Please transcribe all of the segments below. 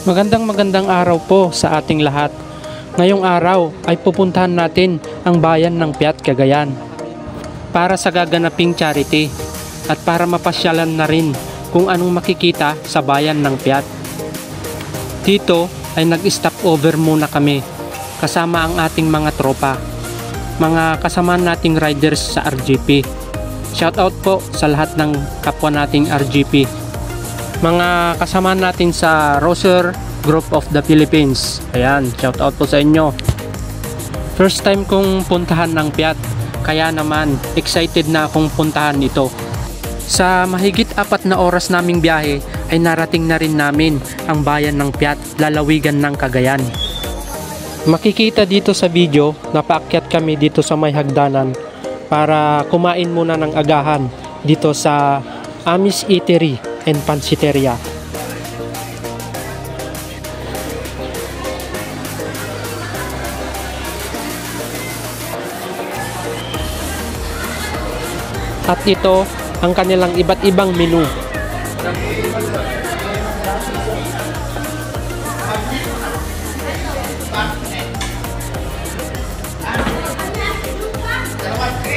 Magandang araw po sa ating lahat. Ngayong araw ay pupuntahan natin ang bayan ng Piat, Cagayan para sa gaganaping charity at para mapasyalan na rin kung anong makikita sa bayan ng Piat. Dito ay nag-stop over muna kami kasama ang ating mga tropa, mga kasama nating riders sa RGP. Shoutout po sa lahat ng kapwa nating RGP, mga kasama natin sa Roser Group of the Philippines. Ayan, shoutout po sa inyo. First time kong puntahan ng Piat, kaya naman excited na akong puntahan ito. Sa mahigit 4 na oras naming biyahe ay narating na rin namin ang bayan ng Piat, lalawigan ng Cagayan. Makikita dito sa video na paakyat kami dito sa may hagdanan para kumain muna ng agahan dito sa Amis Eatery and Pansiteria. At ito ang kanilang iba't ibang menu.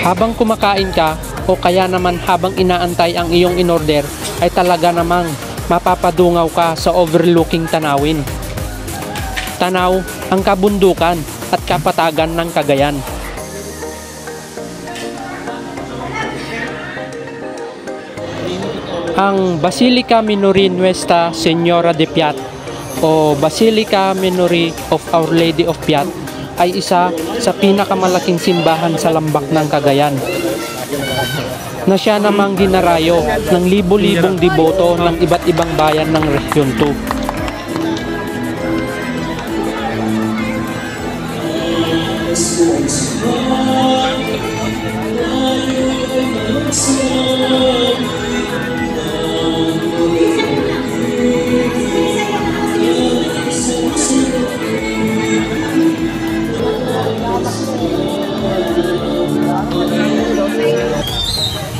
Habang kumakain ka o kaya naman habang inaantay ang iyong inorder ay talaga namang mapapadungaw ka sa overlooking tanawin. Tanaw ang kabundukan at kapatagan ng Cagayan. Ang Basilica Minori Nuestra Señora de Piat o Basilica Minori of Our Lady of Piat ay isa sa pinakamalaking simbahan sa lambak ng Cagayan, na siya namang ginarayo ng libo-libong deboto ng iba't ibang bayan ng Region 2.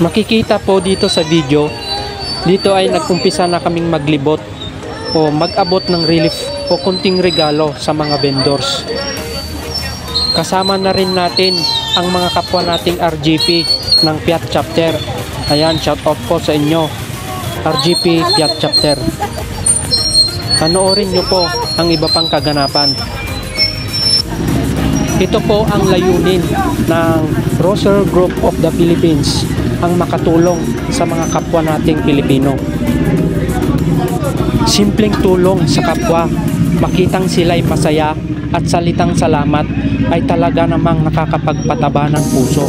Makikita po dito sa video, dito ay nagkumpisa na kaming maglibot o mag-abot ng relief o kunting regalo sa mga vendors. Kasama na rin natin ang mga kapwa nating RGP ng Piat Chapter. Ayan, shout out po sa inyo, RGP Piat Chapter. Panoorin nyo po ang iba pang kaganapan. Ito po ang layunin ng Roser Group of the Philippines, ang makatulong sa mga kapwa nating Pilipino. Simpleng tulong sa kapwa, makitang sila'y masaya at salitang salamat ay talaga namang nakakapagpataba ng puso.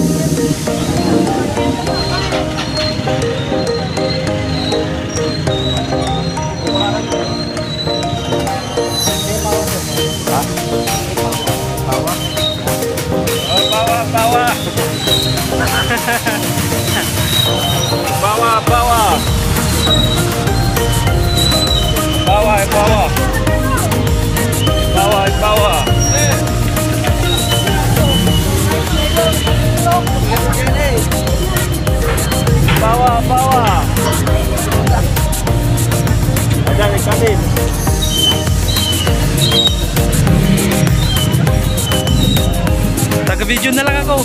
Taga-video na lang ako.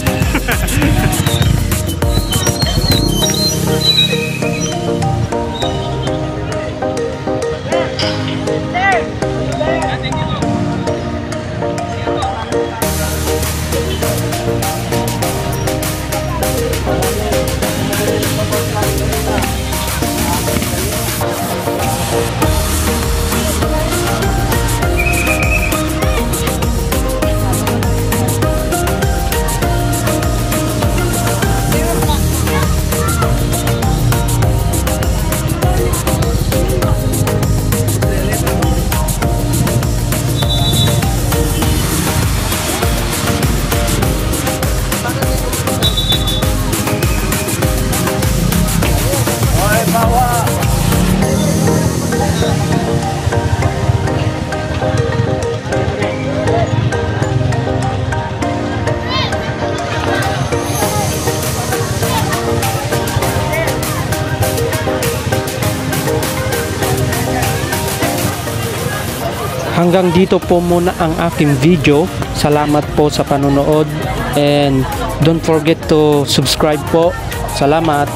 Hanggang dito po muna ang aking video. Salamat po sa panonood and don't forget to subscribe po. Salamat.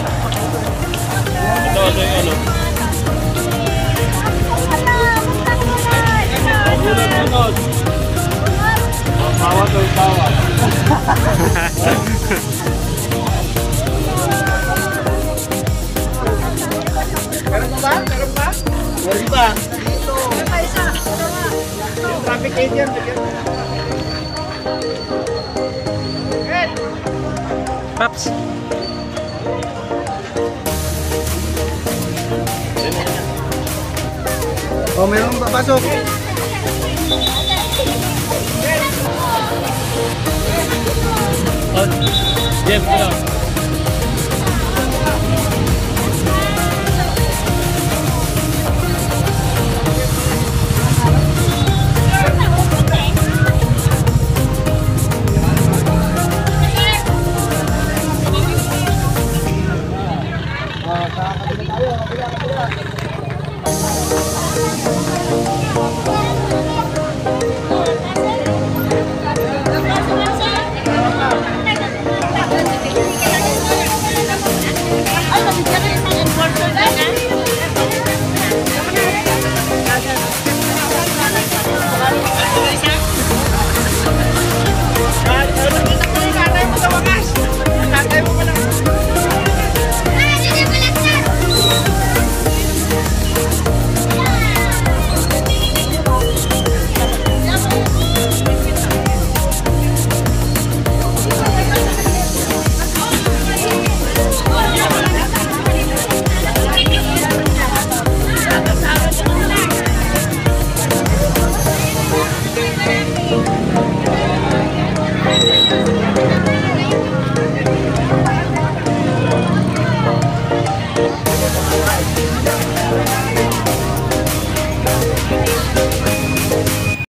Meron ba? Yung traffic agent. Paps. Oh, meron papasok. Jeff,